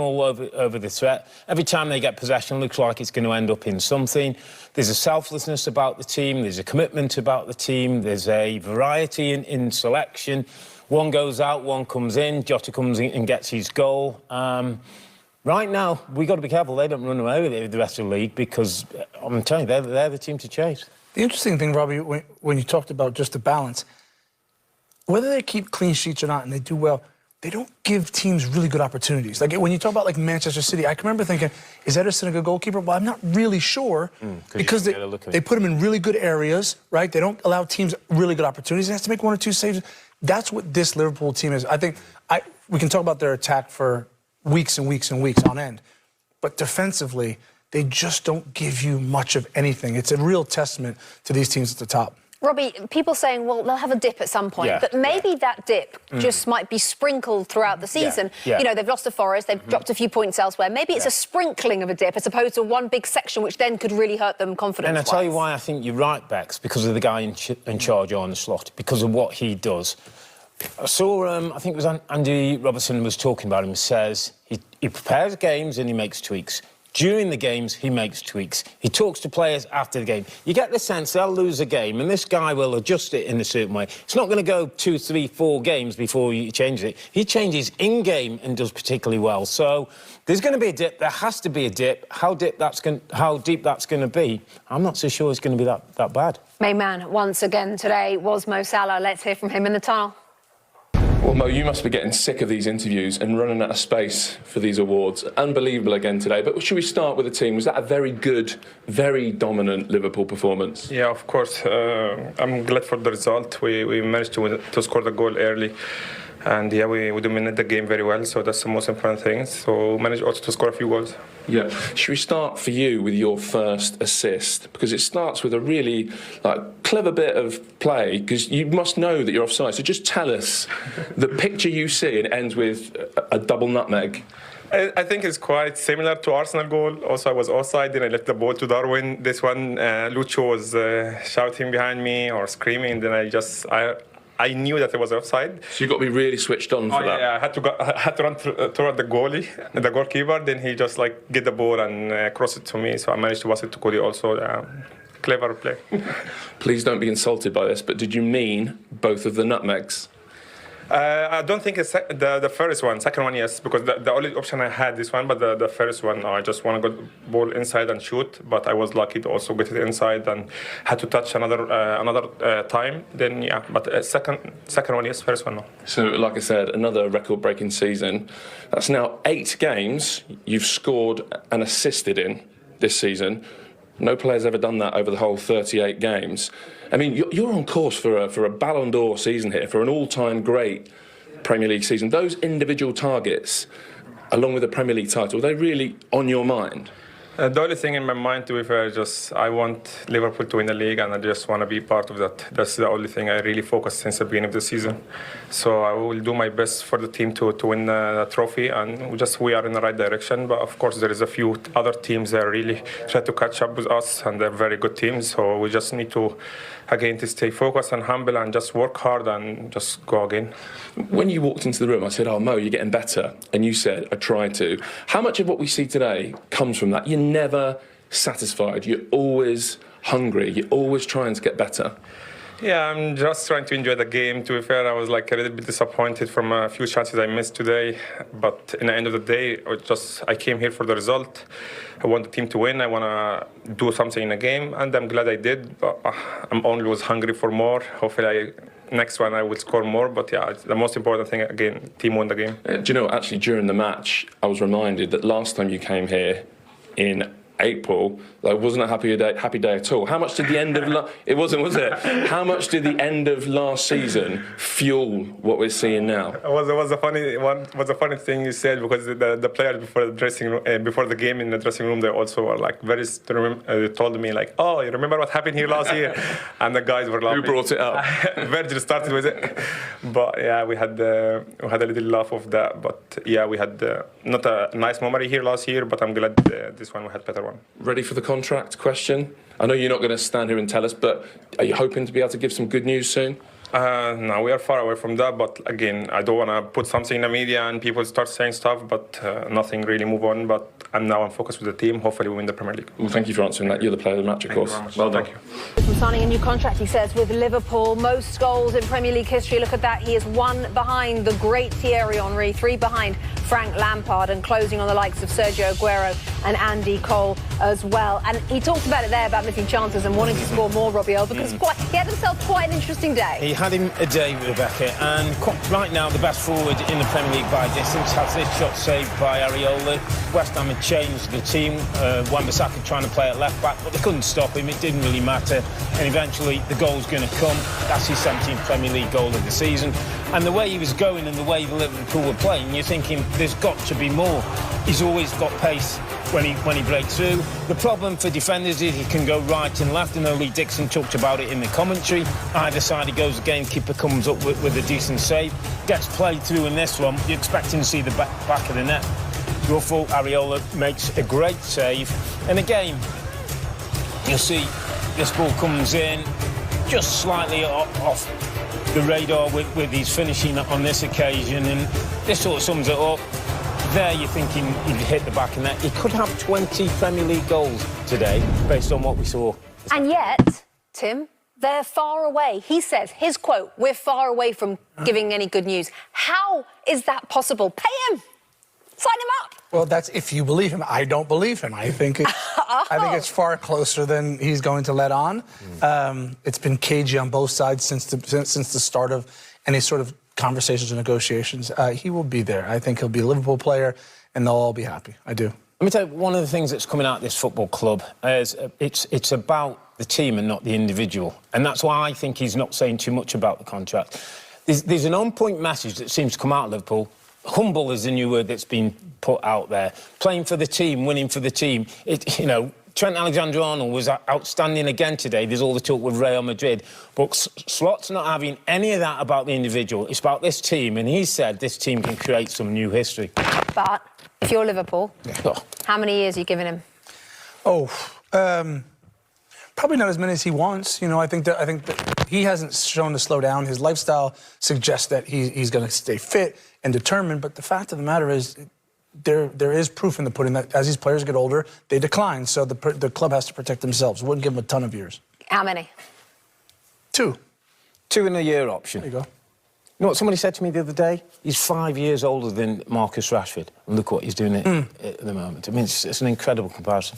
all over the threat. Every time they get possession, looks like it's going to end up in something. There's a selflessness about the team. There's a commitment about the team. There's a variety in selection. One goes out, one comes in. Jota comes in and gets his goal. Right now, we've got to be careful they don't run away with the rest of the league because, I'm telling you, they're the team to chase. The interesting thing, Robbie, when you talked about just the balance, whether they keep clean sheets or not and they do well, they don't give teams really good opportunities. Like when you talk about like Manchester City, I can remember thinking, is Ederson a good goalkeeper? Well, I'm not really sure because they put him in really good areas, right? They don't allow teams really good opportunities. He has to make one or two saves. That's what this Liverpool team is. I think we can talk about their attack for weeks and weeks and weeks on end, but defensively, they just don't give you much of anything. It's a real testament to these teams at the top. Robbie, people saying, well, they'll have a dip at some point, but maybe that dip just might be sprinkled throughout the season. You know, they've lost to Forest, they've dropped a few points elsewhere. Maybe it's a sprinkling of a dip as opposed to one big section, which then could really hurt them confidence-wise. And I'll tell you why I think you're right, Bex, because of the guy in charge on the slot, because of what he does. I saw, I think it was Andy Robertson was talking about him, says he prepares games and he makes tweaks. During the games, he makes tweaks. He talks to players after the game. You get the sense they'll lose a game, and this guy will adjust it in a certain way. It's not going to go 2, 3, 4 games before he changes it. He changes in-game and does particularly well. So there's going to be a dip. There has to be a dip. How deep that's going to be, I'm not so sure it's going to be that bad. Main man once again today was Mo Salah. Let's hear from him in the tunnel. Well, Mo, you must be getting sick of these interviews and running out of space for these awards. Unbelievable again today. But should we start with the team? Was that a very good, very dominant Liverpool performance? Yeah, of course. I'm glad for the result. We managed to score the goal early. And yeah, we dominated the game very well, so that's the most important thing. So we managed also to score a few goals. Yeah. Should we start for you with your first assist? Because it starts with a really clever bit of play, because you must know that you're offside. So just tell us the picture you see, and it ends with a double nutmeg. I think it's quite similar to Arsenal goal. Also, I was offside, then I left the ball to Darwin. This one, Lucho was shouting behind me or screaming, then I knew that it was offside. So you've got to be really switched on for that. Yeah, I had to run toward the goalie, the goalkeeper. Then he just get the ball and cross it to me. So I managed to pass it to Cody also. Clever play. Please don't be insulted by this, but did you mean both of the nutmegs? I don't think it's the first one. Second one, yes, because the only option I had this one, but the first one, no, I just want to go ball inside and shoot. But I was lucky to also get it inside and had to touch another time. Then yeah, but second one, yes. First one, no. So like I said, another record-breaking season. That's now 8 games you've scored and assisted in this season. No player's ever done that over the whole 38 games. I mean, you're on course for a Ballon d'Or season here, for an all-time great Premier League season. Those individual targets, along with the Premier League title, are they really on your mind? The only thing in my mind, to be fair, I want Liverpool to win the league, and I just want to be part of that. That's the only thing I really focused since the beginning of the season. So I will do my best for the team to win the trophy, and we are in the right direction. But of course, there is a few other teams that really try to catch up with us, and they're very good teams. So we just need to, again, to stay focused and humble and just work hard and just go again. When you walked into the room, I said, "Oh, Mo, you're getting better," and you said, "I tried to." How much of what we see today comes from that? You're never satisfied. You're always hungry. You're always trying to get better. Yeah, I'm just trying to enjoy the game. To be fair, I was a little bit disappointed from a few chances I missed today. But in the end of the day, I came here for the result. I want the team to win. I want to do something in the game, and I'm glad I did. But I'm always hungry for more. Hopefully, next one I will score more. But yeah, the most important thing, again, team won the game. Do you know, actually, during the match, I was reminded that last time you came here in April, that wasn't a happy day at all. How much did the end of it wasn't, was it? How much did the end of last season fuel what we're seeing now? It was a funny thing you said, because the players before the dressing room, before the game in the dressing room, they also were they told me "Oh, you remember what happened here last year?" And the guys were laughing. Who brought it up? Virgil started with it, but yeah, we had a little laugh of that. But yeah, we had not a nice memory here last year, but I'm glad this one we had better one. Ready for the contract question? I know you're not going to stand here and tell us, but are you hoping to be able to give some good news soon? No, we are far away from that. But again, I don't want to put something in the media and people start saying stuff, but nothing really move on. But I'm focused with the team. Hopefully, we win the Premier League. Well, thank you for answering that. You're the player of the match, of course. Well done. Thank you. From signing a new contract, he says, with Liverpool, most goals in Premier League history. Look at that. He is one behind the great Thierry Henry, 3 behind Frank Lampard, and closing on the likes of Sergio Aguero and Andy Cole as well. And he talked about it there, about missing chances and wanting to score more, Robbie O, because he had himself quite an interesting day. He had him a day, Rebecca, and right now the best forward in the Premier League by distance has this shot saved by Areola. West Ham had changed the team. Wan-Bissaka trying to play at left back, but they couldn't stop him. It didn't really matter, and eventually the goal's going to come. That's his 17th Premier League goal of the season. And the way he was going and the way the Liverpool were playing, you're thinking there's got to be more. He's always got pace when he breaks through. The problem for defenders is he can go right and left, and Lee Dixon talked about it in the commentary. Either side he goes, the gamekeeper comes up with a decent save, gets played through in this one. You're expecting to see the back of the net. Ruffle, Areola makes a great save, and again, you'll see this ball comes in just slightly off the radar with his finishing on this occasion, and this sort of sums it up. There you're thinking he'd hit the back of the net. He could have 20 Premier League goals today, based on what we saw. And yet, Tim, they're far away. He says, his quote, "We're far away from giving any good news." How is that possible? Pay him! Sign him up! Well, that's if you believe him. I don't believe him. I think it's far closer than he's going to let on. It's been cagey on both sides since the start of any sort of conversations or negotiations. He will be there. I think he'll be a Liverpool player, and they'll all be happy. I do. Let me tell you, one of the things that's coming out of this football club is it's about the team and not the individual. And that's why I think he's not saying too much about the contract. There's an on-point message that seems to come out of Liverpool. Humble is the new word that's been put out there. Playing for the team, winning for the team. Trent Alexander-Arnold was outstanding again today. There's all the talk with Real Madrid. But Slot's not having any of that about the individual. It's about this team. And he said this team can create some new history. But if you're Liverpool, how many years are you giving him? Probably not as many as he wants. I think that he hasn't shown to slow down. His lifestyle suggests that he's going to stay fit and determined. But the fact of the matter is, there is proof in the pudding that as these players get older, they decline. So the club has to protect themselves. Wouldn't give them a ton of years. How many? 2. 2 in a year option. There you go. You know what somebody said to me the other day? He's 5 years older than Marcus Rashford. And look what he's doing at the moment. I mean, it's an incredible comparison.